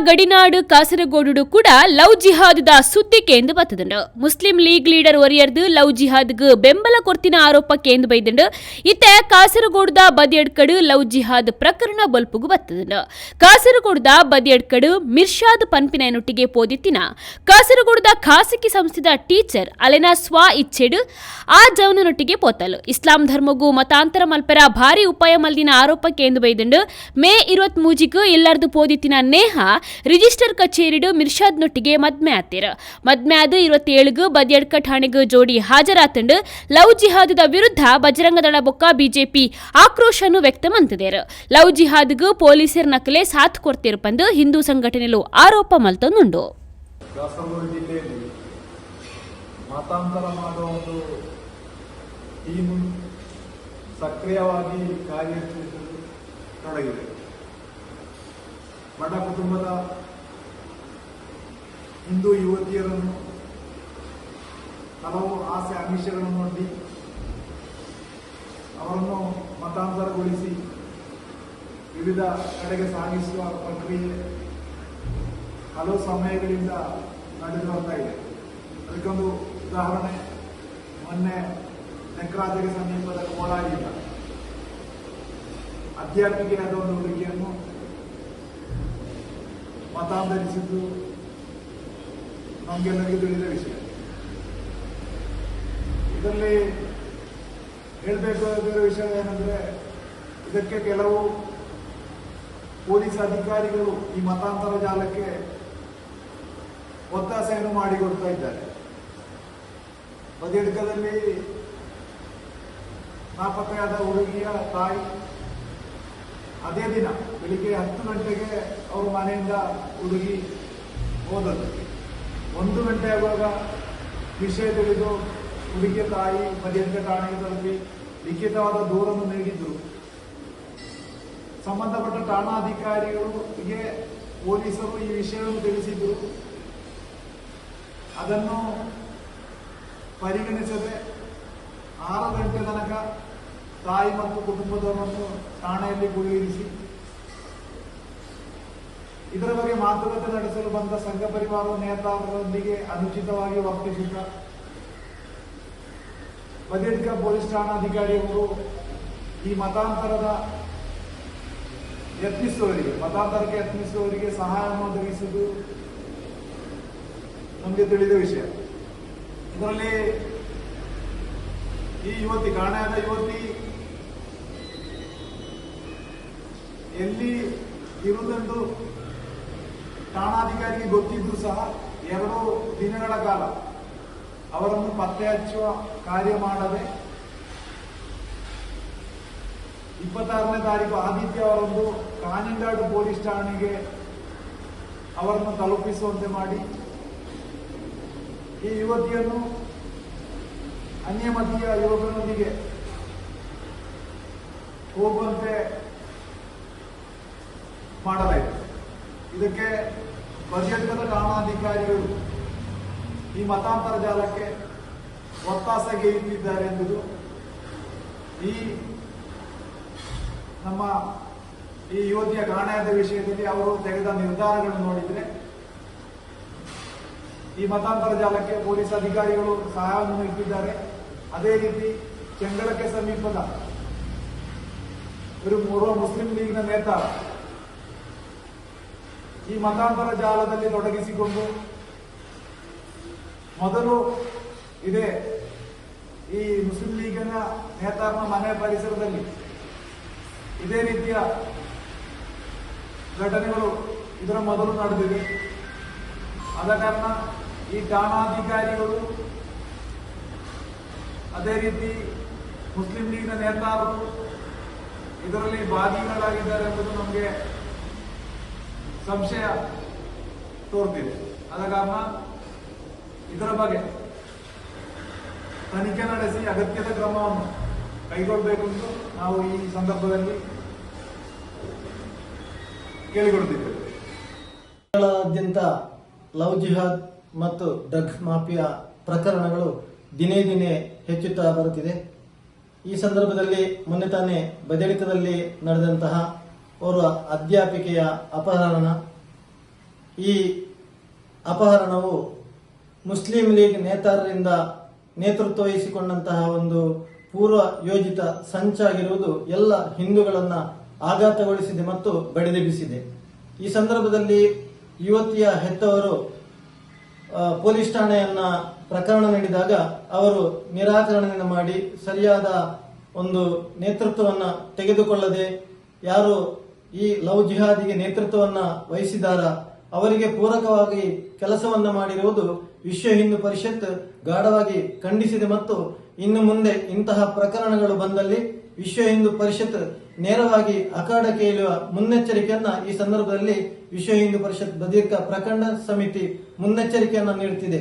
ಗಡಿನಾಡು ಕಾಸರಗೋಡು ಕೂಡ ಲವ್ ಜಿಹಾದ್ ಸುದ್ದಿ ಕೇಂದ್ರ ಬತ್ತದಂಡು. ಮುಸ್ಲಿಂ ಲೀಗ್ ಲೀಡರ್ ಒರಿಯರ್ದು ಲವ್ ಜಿಹಾದ್ಗೆ ಬೆಂಬಲ ಕೊರ್ತಿನ ಆರೋಪ ಕೇಂದ್ರ ಬೈದಂಡು. ಇತ್ತೆ ಕಾಸರಗೋಡು ಬದಿಯಡ್ಕಡು ಲವ್ ಜಿಹಾದ್ ಪ್ರಕರಣ ಬಲ್ಪುಗು ಬತ್ತದಂಡು. ಕಾಸರಗೋಡು ಬದಿಯಡ್ಕಡು ಮಿರ್ಷಾದ್ ಪನ್ಪಿನೊಟ್ಟಿಗೆ ಪೋದಿತ್ತಿನ ಕಾಸರಗೋಡು ಖಾಸಗಿ ಸಂಸ್ಥೆದ ಟೀಚರ್ ಅಲೆನಾ ಸ್ವಾ ಇಚ್ಚೆಡು ಆ ಜವನನೊಟ್ಟಿಗೆ ಪೋತಲು ಇಸ್ಲಾಂ ಧರ್ಮಗೂ ಮತಾಂತರ ಮಲ್ಪರ ಭಾರಿ ಉಪಾಯ ಮಲ್ದಿನ ಆರೋಪ ಕೇಂದ್ರ ಬೈದಂಡು. ಮೇ 23 ಎಲ್ಲರದು ಪೋದಿತ್ತಿನ ನೇಹ ರಿಜಿಸ್ಟರ್ ಕಚೇರಿಡು ಮಿರ್ಷಾದ್ನೊಟ್ಟಿಗೆ ಮದ್ಮೆ ಆತಿರ. ಮದ್ಮೆ ಆದ 27 ಬದಿಯಡ್ಕ ಠಾಣೆಗೆ ಜೋಡಿ ಹಾಜರಾತಂಡು. ಲವ್ ಜಿಹಾದ್ ವಿರುದ್ಧ ಬಜರಂಗ ದಳ ಬೊಕ್ಕ ಬಿಜೆಪಿ ಆಕ್ರೋಶನ್ನು ವ್ಯಕ್ತಮಂತಿದೇರು. ಲವ್ ಜಿಹಾದ್ಗೂ ಪೊಲೀಸರ ನಕಲೆ ಸಾಥ್ ಕೊಡ್ತಿರ್ಪಂದು ಹಿಂದೂ ಸಂಘಟನೆಲು ಆರೋಪ ಮಲ್ತೊಂದುಂಡು. ಕಾಸರಗೋಡು ಜಿಲ್ಲೆಯಲ್ಲಿ ಮತಾಂತರ ಮಾಡುವ ಒಂದು ಟೀಮ್ ಸಕ್ರಿಯವಾಗಿ ಕಾರ್ಯನಿರ್ವಹಿಸಲು ತೊಡಗಿದೆ. ಬಡ ಕುಟುಂಬದ ಹಿಂದೂ ಯುವತಿಯರನ್ನು ಹಲವು ಆಸೆ ಆಮಿಷಗಳನ್ನು ನೋಡಿ ಅವರನ್ನು ಮತಾಂತರಗೊಳಿಸಿ ವಿವಿಧ ಕಡೆಗೆ ಸಾಗಿಸುವ ಪ್ರಕ್ರಿಯೆ ಹಲವು ಸಮಯಗಳಿಂದ ನಡೆದು ಬರ್ತಾ ಇದೆ. ಅದಕ್ಕೊಂದು ಉದಾಹರಣೆ, ಮೊನ್ನೆ ನೆಕ್ರಾಜಗೆ ಸಮೀಪದ ಕೋಲಾರಿಯಿಂದ ಅಧ್ಯಾಪಿಕೆಯಾದ ಒಂದು ಹುಡುಗಿಯನ್ನು ಮತಾಂತರಿಸಿದ್ದು ನಮಗೆಲ್ಲರಿಗೂ ತಿಳಿದ ವಿಷಯ. ಇದರಲ್ಲಿ ಹೇಳಬೇಕಾದ ವಿಷಯ ಏನಂದ್ರೆ, ಇದಕ್ಕೆ ಕೆಲವು ಪೊಲೀಸ್ ಅಧಿಕಾರಿಗಳು ಈ ಮತಾಂತರ ಜಾಲಕ್ಕೆ ಒತ್ತಾಸೆಯನ್ನು ಮಾಡಿಕೊಡ್ತಾ ಇದ್ದಾರೆ. ಬದಿಯಡ್ಕದಲ್ಲಿ ನಾಪತ್ತೆಯಾದ ಹುಡುಗಿಯ ತಾಯಿ ಅದೇ ದಿನ ಬೆಳಿಗ್ಗೆ 10 ಗಂಟೆಗೆ ಅವರು ಮನೆಯಿಂದ ಹುಡುಗಿ ಹೋದದ್ದು. 1 ಗಂಟೆ ಆಗುವಾಗ ವಿಷಯ ತಿಳಿದು ಹುಡುಗಿಯ ತಾಯಿ ಬದಿಯಡ್ಕ ಠಾಣೆಗೆ ತಲುಪಿ ಲಿಖಿತವಾದ ದೂರನ್ನು ನೀಡಿದ್ರು. ಸಂಬಂಧಪಟ್ಟ ಠಾಣಾಧಿಕಾರಿಗಳಿಗೆ ಪೊಲೀಸರು ಈ ವಿಷಯವನ್ನು ತಿಳಿಸಿದ್ರು. ಅದನ್ನು ಪರಿಗಣಿಸದೆ 6 ಗಂಟೆ ತನಕ ತಾಯಿ ಮತ್ತು ಕುಟುಂಬದವರನ್ನು ಠಾಣೆಯಲ್ಲಿ ಗುರಿಯಿರಿಸಿ ಇದರ ಬಗ್ಗೆ ಮಾತುಕತೆ ನಡೆಸಲು ಬಂದ ಸಂಘ ಪರಿವಾರ ನೇತಾರರೊಂದಿಗೆ ಅನುಚಿತವಾಗಿ ವರ್ತಿಸಿದ ಬದಿಯಡ್ಕ ಪೊಲೀಸ್ ಠಾಣಾಧಿಕಾರಿಯವರು ಈ ಮತಾಂತರಕ್ಕೆ ಯತ್ನಿಸುವವರಿಗೆ ಸಹಾಯವನ್ನು ಒದಗಿಸುವುದು ನಮಗೆ ತಿಳಿದ ವಿಷಯ. ಇದರಲ್ಲಿ ಈ ಯುವತಿ, ಕಾಣೆಯಾದ ಯುವತಿ ಎಲ್ಲಿ ಇರುವುದೆಂದು ಠಾಣಾಧಿಕಾರಿಗೆ ಗೊತ್ತಿದ್ದು ಸಹ 2 ದಿನಗಳ ಕಾಲ ಅವರನ್ನು ಪತ್ತೆ ಹಚ್ಚುವ ಕಾರ್ಯ ಮಾಡದೆ 26ನೇ ತಾರೀಕು ಆದಿತ್ಯವರಂದು ಕಾನಿಂಗಾಡು ಪೊಲೀಸ್ ಠಾಣೆಗೆ ಅವರನ್ನು ತಲುಪಿಸುವಂತೆ ಮಾಡಿ ಈ ಯುವತಿಯನ್ನು ಅನ್ಯಮತೀಯ ಯುವಕರೊಂದಿಗೆ ಹೋಗುವಂತೆ ಮಾಡಲಾಯಿತು. ಇದಕ್ಕೆ ಬದಿಯಡ್ಕದ ಠಾಣಾಧಿಕಾರಿಗಳು ಈ ಮತಾಂತರ ಜಾಲಕ್ಕೆ ಒತ್ತಾಸೆಗೈದಿದ್ದಾರೆ ಎಂಬುದು ಈ ನಮ್ಮ ಈ ಯುವತಿಯ ಕಾಣೆಯಾದ ವಿಷಯದಲ್ಲಿ ಅವರು ತೆಗೆದ ನಿರ್ಧಾರಗಳನ್ನು ನೋಡಿದರೆ ಈ ಮತಾಂತರ ಜಾಲಕ್ಕೆ ಪೊಲೀಸ್ ಅಧಿಕಾರಿಗಳು ಸಹಾಯವನ್ನು ನೀಡುತ್ತಿದ್ದಾರೆ. ಅದೇ ರೀತಿ ಚೆಂಗಳಕ್ಕೆ ಸಮೀಪದ ഒരു മുസ്ലിം ലീഗിನ ನೇತಾರ ಈ ಮತಾಂತರ ಜಾಲದಲ್ಲಿ ತೊಡಗಿಸಿಕೊಂಡು ಮೊದಲು ಇದೆ ಈ ಮುಸ್ಲಿಂ ಲೀಗಿನ ನೇತಾರನ ಮನೆ ಪರಿಸರದಲ್ಲಿ ಇದೇ ರೀತಿಯ ಘಟನೆಗಳು ಇದರ ಮೊದಲು ನಡೆದಿವೆ. ಆದ ಕಾರಣ ಈ ಠಾಣಾಧಿಕಾರಿಗಳು ಅದೇ ರೀತಿ ಮುಸ್ಲಿಂ ಲೀಗಿನ ನೇತಾರರು ಇದರಲ್ಲಿ ಭಾಗಿಗಳಾಗಿದ್ದಾರೆ ಎಂಬುದು ನಮಗೆ ಸಂಶಯ ತೋರ್ತಿದೆ. ಆದ ಕಾರಣ ಇದರ ಬಗ್ಗೆ ತನಿಖೆ ನಡೆಸಿ ಅಗತ್ಯದ ಕ್ರಮವನ್ನು ಕೈಗೊಳ್ಳಬೇಕೆಂದು ನಾವು ಈ ಸಂದರ್ಭದಲ್ಲಿ ಕೇಳಿಕೊಳ್ಳುತ್ತಿದ್ದೇವೆ. ಕೇರಳಾದ್ಯಂತ ಲವ್ ಜಿಹಾದ್ ಮತ್ತು ಡ್ರಗ್ ಮಾಫಿಯಾ ಪ್ರಕರಣಗಳು ದಿನೇ ದಿನೇ ಹೆಚ್ಚುತ್ತಾ ಬರುತ್ತಿದೆ. ಈ ಸಂದರ್ಭದಲ್ಲಿ ಮೊನ್ನೆ ತಾನೇ ಬದಿಯಡ್ಕದಲ್ಲಿ ನಡೆದಂತಹ ಓರ್ವ ಅಧ್ಯಾಪಿಕೆಯ ಅಪಹರಣ ಈ ಅಪಹರಣವು ಮುಸ್ಲಿಂ ಲೀಗ್ ನೇತಾರರಿಂದ ನೇತೃತ್ವ ವಹಿಸಿಕೊಂಡಂತಹ ಒಂದು ಪೂರ್ವ ಯೋಜಿತ ಸಂಚಾಗಿರುವುದು ಎಲ್ಲ ಹಿಂದೂಗಳನ್ನ ಆಘಾತಗೊಳಿಸಿದೆ ಮತ್ತು ಬಡಿದೆಬ್ಬಿಸಿದೆ. ಈ ಸಂದರ್ಭದಲ್ಲಿ ಯುವತಿಯ ಹೆತ್ತವರು ಪೊಲೀಸ್ ಠಾಣೆಯನ್ನ ಪ್ರಕರಣ ನೀಡಿದಾಗ ಅವರು ನಿರಾಕರಣೆಯನ್ನು ಮಾಡಿ ಸರಿಯಾದ ಒಂದು ನೇತೃತ್ವವನ್ನ ತೆಗೆದುಕೊಳ್ಳದೆ ಯಾರು ಈ ಲವ್ ಜಿಹಾದಿಗೆ ನೇತೃತ್ವವನ್ನ ವಹಿಸಿದಾರ ಅವರಿಗೆ ಪೂರಕವಾಗಿ ಕೆಲಸವನ್ನ ಮಾಡಿರುವುದು ವಿಶ್ವ ಹಿಂದೂ ಪರಿಷತ್ ಗಾಢವಾಗಿ ಖಂಡಿಸಿದೆ ಮತ್ತು ಇನ್ನು ಮುಂದೆ ಇಂತಹ ಪ್ರಕರಣಗಳು ಬಂದಲ್ಲಿ ವಿಶ್ವ ಹಿಂದೂ ಪರಿಷತ್ ನೇರವಾಗಿ ಅಖಾಡಕ್ಕೆ ಇಳಿಯುವ ಮುನ್ನೆಚ್ಚರಿಕೆಯನ್ನ ಈ ಸಂದರ್ಭದಲ್ಲಿ ವಿಶ್ವ ಹಿಂದೂ ಪರಿಷತ್ ಬದಿರ್ಕ ಪ್ರಖಂಡ ಸಮಿತಿ ಮುನ್ನೆಚ್ಚರಿಕೆಯನ್ನ ನೀಡುತ್ತಿದೆ.